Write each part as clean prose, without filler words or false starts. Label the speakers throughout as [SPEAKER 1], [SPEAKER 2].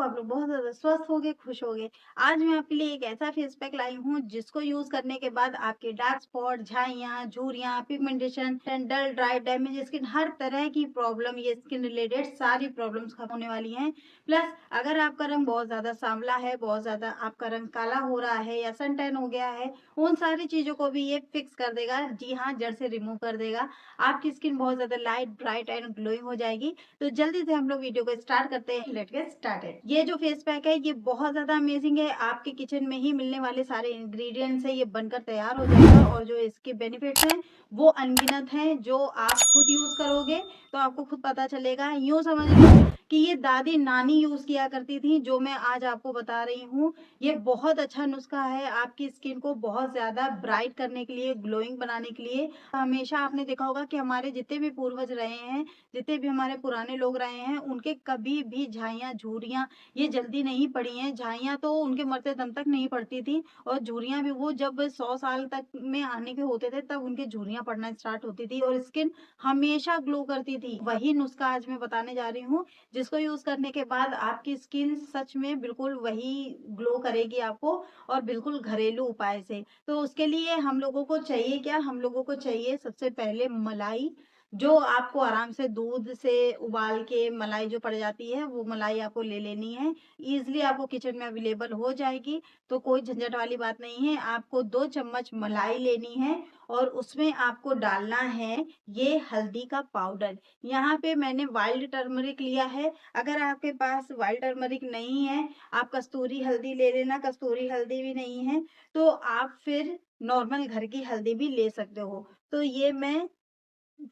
[SPEAKER 1] आप लोग बहुत ज़्यादा स्वस्थ होगे, खुश होगे। आज मैं आपके लिए एक ऐसा फेस पैक लाई हूँ जिसको यूज़ करने के बाद आपके डार्क स्पॉट, झाइयाँ, झुर्रियाँ, पिगमेंटेशन, डल, ड्राई, डैमेज स्किन हर तरह की प्रॉब्लम ये स्किन रिलेटेड सारी प्रॉब्लम्स खत्म होने वाली हैं। प्लस अगर आपका रंग बहुत ज़्यादा सांवला है, बहुत ज़्यादा आपका रंग काला हो रहा है या सन टैन हो गया है, उन सारी चीज़ों को भी ये फिक्स कर देगा। जी हाँ, जड़ से रिमूव कर देगा। आपकी स्किन बहुत ज़्यादा लाइट, ब्राइट एंड ग्लोइंग हो जाएगी। तो जल्दी से हम लोग वीडियो को स्टार्ट करते हैं। Let's get started. ये जो फेस पैक है ये बहुत ज़्यादा अमेजिंग है। आपके किचन में ही मिलने वाले सारे इंग्रेडिएंट्स है, ये बनकर तैयार हो जाएगा और जो इसके बेनिफिट्स हैं वो अनगिनत हैं। जो आप खुद यूज़ करोगे तो आपको खुद पता चलेगा। यूँ समझ लो कि ये दादी नानी यूज़ किया करती थी, जो मैं आज आपको बता रही हूँ। ये बहुत अच्छा नुस्खा है आपकी स्किन को बहुत ज़्यादा ब्राइट करने के लिए, ग्लोइंग बनाने के लिए। हमेशा आपने देखा होगा कि हमारे जितने भी पूर्वज रहे हैं, जितने भी हमारे पुराने लोग रहे हैं, उनके कभी भी झाइयाँ, झुर्रियाँ ये जल्दी नहीं पड़ी हैं। झाइयाँ तो उनके मरते दम तक नहीं पड़ती थी और झुर्रियाँ भी वो जब 100 साल तक में आने के होते थे तब उनकी झुर्रियाँ पड़ना स्टार्ट होती थी और स्किन हमेशा ग्लो करती थी। वही नुस्खा आज मैं बताने जा रही हूँ, जिसको यूज़ करने के बाद आपकी स्किन सच में बिल्कुल वही ग्लो करेगी आपको और बिल्कुल घरेलू उपाय से। तो उसके लिए हम लोगों को चाहिए क्या? हम लोगों को चाहिए सबसे पहले मलाई, जो आपको आराम से दूध से उबाल के मलाई जो पड़ जाती है, वो मलाई आपको ले लेनी है। ईज़िली आपको किचन में अवेलेबल हो जाएगी, तो कोई झंझट वाली बात नहीं है। आपको 2 चम्मच मलाई लेनी है और उसमें आपको डालना है ये हल्दी का पाउडर। यहाँ पे मैंने वाइल्ड टर्मरिक लिया है। अगर आपके पास वाइल्ड टर्मरिक नहीं है, आप कस्तूरी हल्दी ले लेना। कस्तूरी हल्दी भी नहीं है, तो आप फिर नॉर्मल घर की हल्दी भी ले सकते हो। तो ये मैं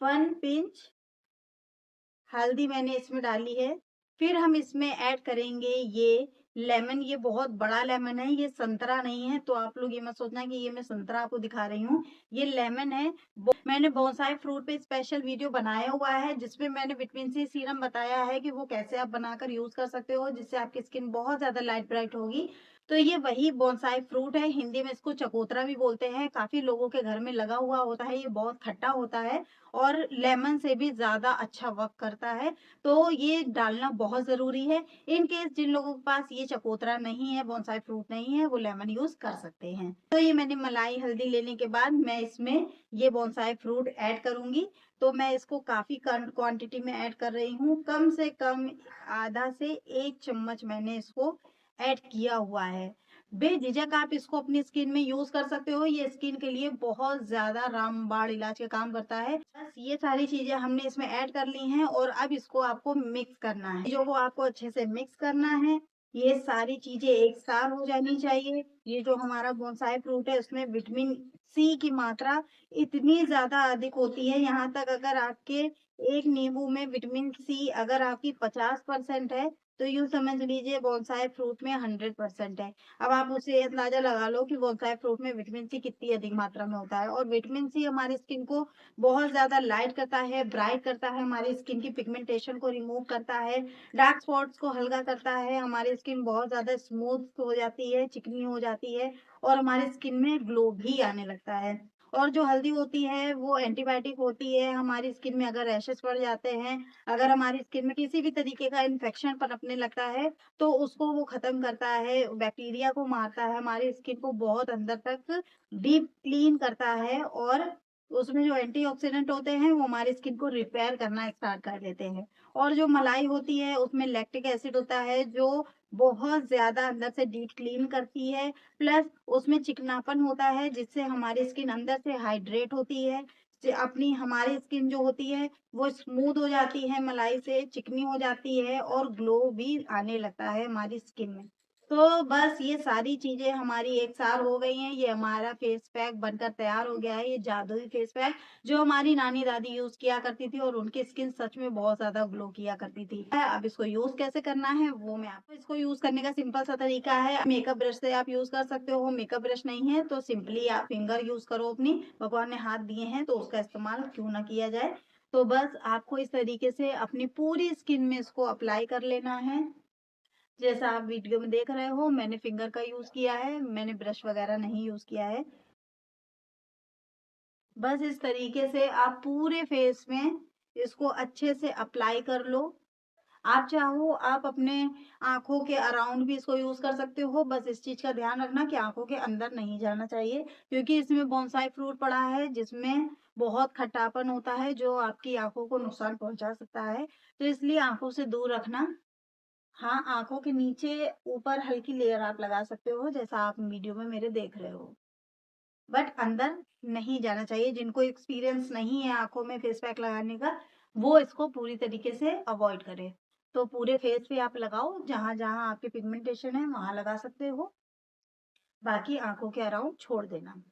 [SPEAKER 1] 1 पिंच हल्दी मैंने इसमें डाली है। फिर हम इसमें ऐड करेंगे ये लेमन। ये बहुत बड़ा लेमन है, ये संतरा नहीं है, तो आप लोग ये मत सोचना कि ये मैं संतरा आपको दिखा रही हूँ। ये लेमन है। मैंने बोनसाई फ्रूट पे स्पेशल वीडियो बनाया हुआ है, जिसमें मैंने विटामिन सी सीरम बताया है कि वो कैसे आप बनाकर यूज़ कर सकते हो, जिससे आपकी स्किन बहुत ज़्यादा लाइट ब्राइट होगी। तो ये वही बोनसाई फ्रूट है, हिंदी में इसको चकोतरा भी बोलते हैं। काफ़ी लोगों के घर में लगा हुआ होता है, ये बहुत खट्टा होता है और लेमन से भी ज़्यादा अच्छा वर्क करता है, तो ये डालना बहुत ज़रूरी है। इन केस जिन लोगों के पास ये चकोतरा नहीं है, बोनसाई फ्रूट नहीं है, वो लेमन यूज़ कर सकते हैं। तो ये मैंने मलाई हल्दी लेने के बाद मैं इसमें ये बोनसाई फ्रूट ऐड करूँगी, तो मैं इसको काफ़ी क्वांटिटी में ऐड कर रही हूँ। कम से कम आधा से 1 चम्मच मैंने इसको ऐड किया हुआ है। बेझिझक आप इसको अपनी स्किन में यूज़ कर सकते हो, ये स्किन के लिए बहुत ज़्यादा रामबाण इलाज का काम करता है। बस ये सारी चीज़ें हमने इसमें ऐड कर ली हैं और अब इसको आपको मिक्स करना है। चीज़ों को आपको अच्छे से मिक्स करना है। ये सारी चीज़ें एक साथ हो जानी चाहिए। ये जो हमारा बोनसाई फ्रूट है उसमें विटामिन सी की मात्रा इतनी ज़्यादा अधिक होती है, यहाँ तक अगर आपके 1 नींबू में विटामिन सी अगर आपकी 50% है, तो यूँ समझ लीजिए बोनसाई फ्रूट में 100% है। अब आप उससे अंदाज़ा लगा लो कि बोनसाई फ्रूट में विटामिन सी कितनी अधिक मात्रा में होता है और विटामिन सी हमारी स्किन को बहुत ज़्यादा लाइट करता है, ब्राइट करता है, हमारी स्किन की पिगमेंटेशन को रिमूव करता है, डार्क स्पॉट्स को हल्का करता है, हमारी स्किन बहुत ज़्यादा स्मूथ हो जाती है, चिकनी हो जाती है और हमारी स्किन में ग्लो भी आने लगता है। और जो हल्दी होती है वो एंटीबायोटिक होती है, हमारी स्किन में अगर रैशेज़ पड़ जाते हैं, अगर हमारी स्किन में किसी भी तरीके का इन्फेक्शन पनपने लगता है, तो उसको वो ख़त्म करता है, बैक्टीरिया को मारता है, हमारी स्किन को बहुत अंदर तक डीप क्लीन करता है और उसमें जो एंटीऑक्सीडेंट होते हैं वो हमारी स्किन को रिपेयर करना स्टार्ट कर देते हैं। और जो मलाई होती है उसमें लैक्टिक एसिड होता है, जो बहुत ज़्यादा अंदर से डीप क्लीन करती है, प्लस उसमें चिकनापन होता है जिससे हमारी स्किन अंदर से हाइड्रेट होती है। अपनी हमारी स्किन जो होती है वो स्मूथ हो जाती है, मलाई से चिकनी हो जाती है और ग्लो भी आने लगता है हमारी स्किन में। तो बस ये सारी चीज़ें हमारी एक साथ हो गई हैं, ये हमारा फेस पैक बनकर तैयार हो गया है, ये जादुई फेस पैक जो हमारी नानी-दादी यूज़ किया करती थी और उनकी स्किन सच में बहुत ज़्यादा ग्लो किया करती थी। अब इसको यूज़ कैसे करना है वो मैं आपको इसको यूज़ करने का सिंपल सा तरीका है, मेकअप ब्रश से आप यूज़ कर सकते हो, मेकअप ब्रश नहीं है तो सिंपली आप फिंगर यूज़ करो अपनी, भगवान ने हाथ दिए हैं तो उसका इस्तेमाल क्यों ना किया जाए। तो बस आपको इस तरीके से अपनी पूरी स्किन में इसको अप्लाई कर लेना है। जैसा आप वीडियो में देख रहे हो मैंने फिंगर का यूज़ किया है, मैंने ब्रश वगैरह नहीं यूज़ किया है। बस इस तरीके से आप पूरे फेस में इसको अच्छे से अप्लाई कर लो। आप चाहो आप अपने आँखों के अराउंड भी इसको यूज़ कर सकते हो, बस इस चीज़ का ध्यान रखना कि आँखों के अंदर नहीं जाना चाहिए, क्योंकि इसमें बोनसाई फ्रूट पड़ा है जिसमें बहुत खट्टापन होता है जो आपकी आँखों को नुकसान पहुँचा सकता है, तो इसलिए आँखों से दूर रखना। हाँ, आँखों के नीचे ऊपर हल्की लेयर आप लगा सकते हो, जैसा आप वीडियो में मेरे देख रहे हो। बट अंदर नहीं जाना चाहिए, जिनको एक्सपीरियंस नहीं है आँखों में फेस पैक लगाने का, वो इसको पूरी तरीके से अवॉइड करें। तो पूरे फेस पे आप लगाओ, जहाँ-जहाँ आपके पिगमेंटेशन है, वहाँ लगा सकते हो, बाकी आँखों के अराउंड छोड़ देना।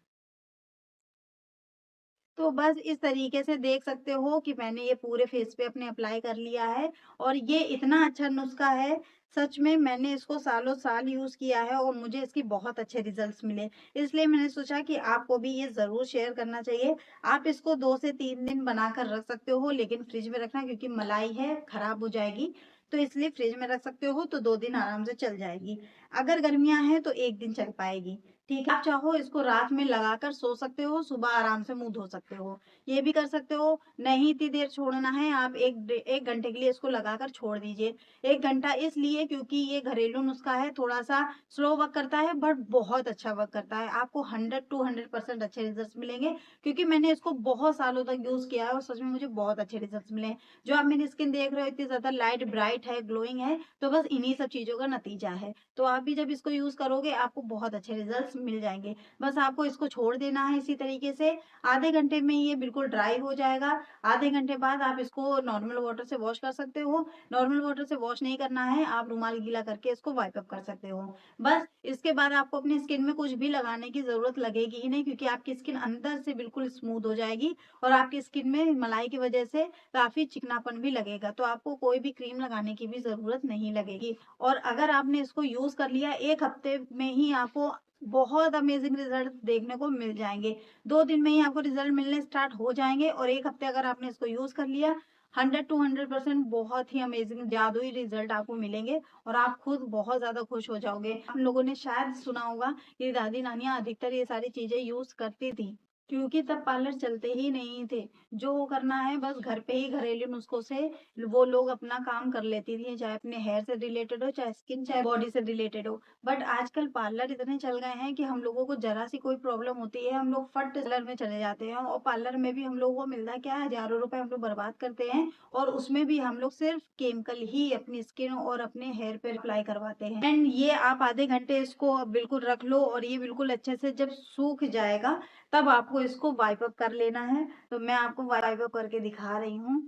[SPEAKER 1] तो बस इस तरीके से देख सकते हो कि मैंने ये पूरे फेस पे अपने अप्लाई कर लिया है और ये इतना अच्छा नुस्खा है, सच में मैंने इसको सालों-साल यूज़ किया है और मुझे इसके बहुत अच्छे रिज़ल्ट्स मिले। इसलिए मैंने सोचा कि आपको भी ये ज़रूर शेयर करना चाहिए। आप इसको 2 से 3 दिन बनाकर रख सकते हो, लेकिन फ्रिज में रखना क्योंकि मलाई है, खराब हो जाएगी। तो इसलिए फ्रिज में रख सकते हो तो 2 दिन आराम से चल जाएगी। अगर गर्मियाँ हैं तो 1 दिन चल पाएगी। ठीक है, आप चाहो इसको रात में लगाकर सो सकते हो, सुबह आराम से मुँह धो सकते हो। ये भी कर सकते हो, नहीं इतनी देर छोड़ना है, आप 1 घंटे के लिए इसको लगाकर छोड़ दीजिए। 1 घंटा इसलिए क्योंकि ये घरेलू नुस्खा है, थोड़ा-सा स्लो वर्क करता है बट बहुत अच्छा वर्क करता है। आपको 100 टू 100% अच्छे रिज़ल्ट्स मिलेंगे क्योंकि मैंने इसको बहुत सालों तक यूज़ किया है और सच में मुझे बहुत अच्छे रिज़ल्ट्स मिले हैं। जो आप मेरी स्किन देख रहे हो इतनी ज़्यादा लाइट ब्राइट है, ग्लोइंग है, तो बस इन्हीं सब चीज़ों का नतीजा है। तो आप भी जब इसको यूज़ करोगे आपको बहुत अच्छे रिज़ल्ट्स मिल जाएँगे। बस आपको इसको छोड़ देना है इसी तरीके से, आधे घंटे में ये बिल्कुल ड्राई हो जाएगा। आधे घंटे बाद आप इसको नॉर्मल वाटर से वॉश कर सकते हो। नॉर्मल वाटर से वॉश नहीं करना है, आप रुमाल गीला करके इसको वाइप अप कर सकते हो। बस इसके बाद आपको अपनी स्किन में कुछ भी लगाने की ज़रूरत लगेगी ही नहीं क्योंकि आपकी स्किन अंदर से बिल्कुल स्मूथ हो जाएगी और आपकी स्किन में मलाई की वजह से काफ़ी चिकनापन भी लगेगा। तो आपको कोई भी क्रीम लगाने की भी ज़रूरत नहीं लगेगी। और अगर आपने इसको यूज़ कर लिया 1 हफ्ते में ही आपको बहुत अमेज़िंग रिज़ल्ट देखने को मिल जाएँगे। 2 दिन में ही आपको रिज़ल्ट मिलने स्टार्ट हो जाएँगे और 1 हफ्ते अगर आपने इसको यूज़ कर लिया 100 टू 100% बहुत ही अमेज़िंग जादुई रिज़ल्ट आपको मिलेंगे और आप खुद बहुत ज़्यादा खुश हो जाओगे। आप लोगों ने शायद सुना होगा कि दादी-नानियाँ अधिकतर ये सारी चीज़ें यूज़ करती थी, क्योंकि तब पार्लर चलते ही नहीं थे। जो करना है बस घर पे ही घरेलू नुस्खों से वो लोग अपना काम कर लेती थी, चाहे अपने हेयर से रिलेटेड हो, चाहे स्किन, चाहे बॉडी से रिलेटेड हो। बट आजकल पार्लर इतने चल गए हैं कि हम लोगों को ज़रा-सी कोई प्रॉब्लम होती है, हम लोग फट पार्लर में चले जाते हैं और पार्लर में भी हम लोगों को मिलता क्या है, हज़ारों रुपए हम लोग बर्बाद करते हैं और उसमें भी हम लोग सिर्फ केमिकल ही अपनी स्किन और अपने हेयर पे अप्लाई करवाते हैं। एंड ये आप आधे घंटे इसको बिल्कुल रख लो और ये बिल्कुल अच्छे से जब सूख जाएगा, तब आपको इसको वाइप अप कर लेना है। तो मैं आपको वाइप अप करके दिखा रही हूँ।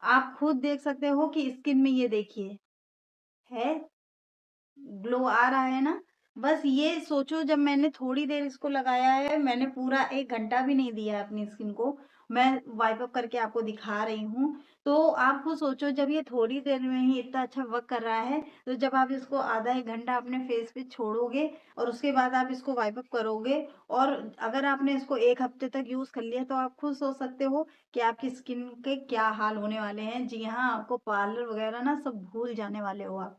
[SPEAKER 1] आप खुद देख सकते हो कि स्किन में ये देखिए, है ग्लो आ रहा है ना? बस ये सोचो जब मैंने थोड़ी देर इसको लगाया है, मैंने पूरा 1 घंटा भी नहीं दिया है अपनी स्किन को। मैं वाइप अप करके आपको दिखा रही हूँ। तो आप खुद सोचो जब ये थोड़ी देर में ही इतना अच्छा वर्क कर रहा है, तो जब आप इसको आधा 1 घंटा अपने फेस पे छोड़ोगे और उसके बाद आप इसको वाइप अप करोगे और अगर आपने इसको 1 हफ्ते तक यूज़ कर लिया तो आप खुद सोच सकते हो कि आपकी स्किन के क्या हाल होने वाले हैं। जी हाँ, आपको पार्लर वगैरह ना सब भूल जाने वाले हो आप।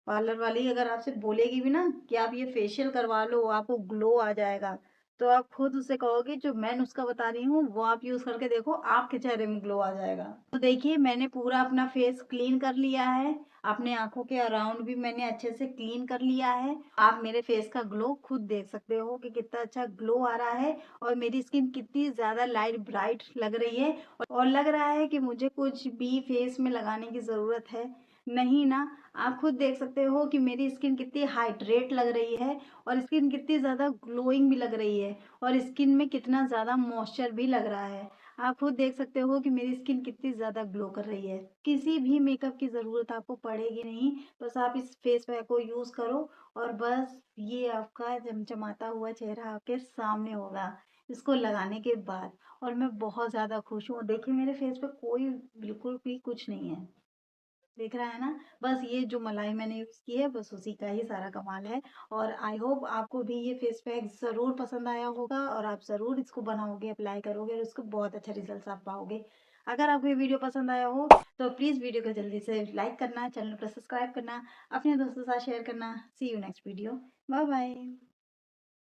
[SPEAKER 1] पार्लर वाली अगर आपसे बोलेगी भी ना कि आप ये फेशियल करवा लो, आपको ग्लो आ जाएगा, तो आप खुद उससे कहोगे जो मैं नुस्खा बता रही हूँ, वो आप यूज़ करके देखो, आपके चेहरे में ग्लो आ जाएगा। तो देखिए मैंने पूरा अपना फेस क्लीन कर लिया है, अपने आँखों के अराउंड भी मैंने अच्छे से क्लीन कर लिया है। आप मेरे फेस का ग्लो खुद देख सकते हो कि कितना अच्छा ग्लो आ रहा है और मेरी स्किन कितनी ज़्यादा लाइट ब्राइट लग रही है और लग रहा है कि मुझे कुछ भी फेस में लगाने की ज़रूरत है। नहीं ना, आप खुद देख सकते हो कि मेरी स्किन कितनी हाइड्रेट लग रही है और स्किन कितनी ज़्यादा ग्लोइंग भी लग रही है और स्किन में कितना ज़्यादा मॉइस्चर भी लग रहा है। आप खुद देख सकते हो कि मेरी स्किन कितनी ज़्यादा ग्लो कर रही है। किसी भी मेकअप की ज़रूरत आपको पड़ेगी नहीं, बस आप इस फेस पैक को यूज़ करो और बस ये आपका चमचमाता हुआ चेहरा आपके सामने होगा, इसको लगाने के बाद। और मैं बहुत ज़्यादा खुश हूँ। देखिए मेरे फेस पे कोई बिल्कुल भी कुछ नहीं है। दिख रहा है ना? बस ये जो मलाई मैंने यूज़ की है बस उसी का ही सारा कमाल है और आई होप आपको भी ये फेस पैक ज़रूर पसंद आया होगा और आप ज़रूर इसको बनाओगे, अप्लाई करोगे और उसको बहुत अच्छा रिज़ल्ट्स आप पाओगे। अगर आपको ये वीडियो पसंद आया हो तो प्लीज़ वीडियो को जल्दी से लाइक करना, चैनल को सब्सक्राइब करना, अपने दोस्तों के साथ शेयर करना। See you next video. Bye bye.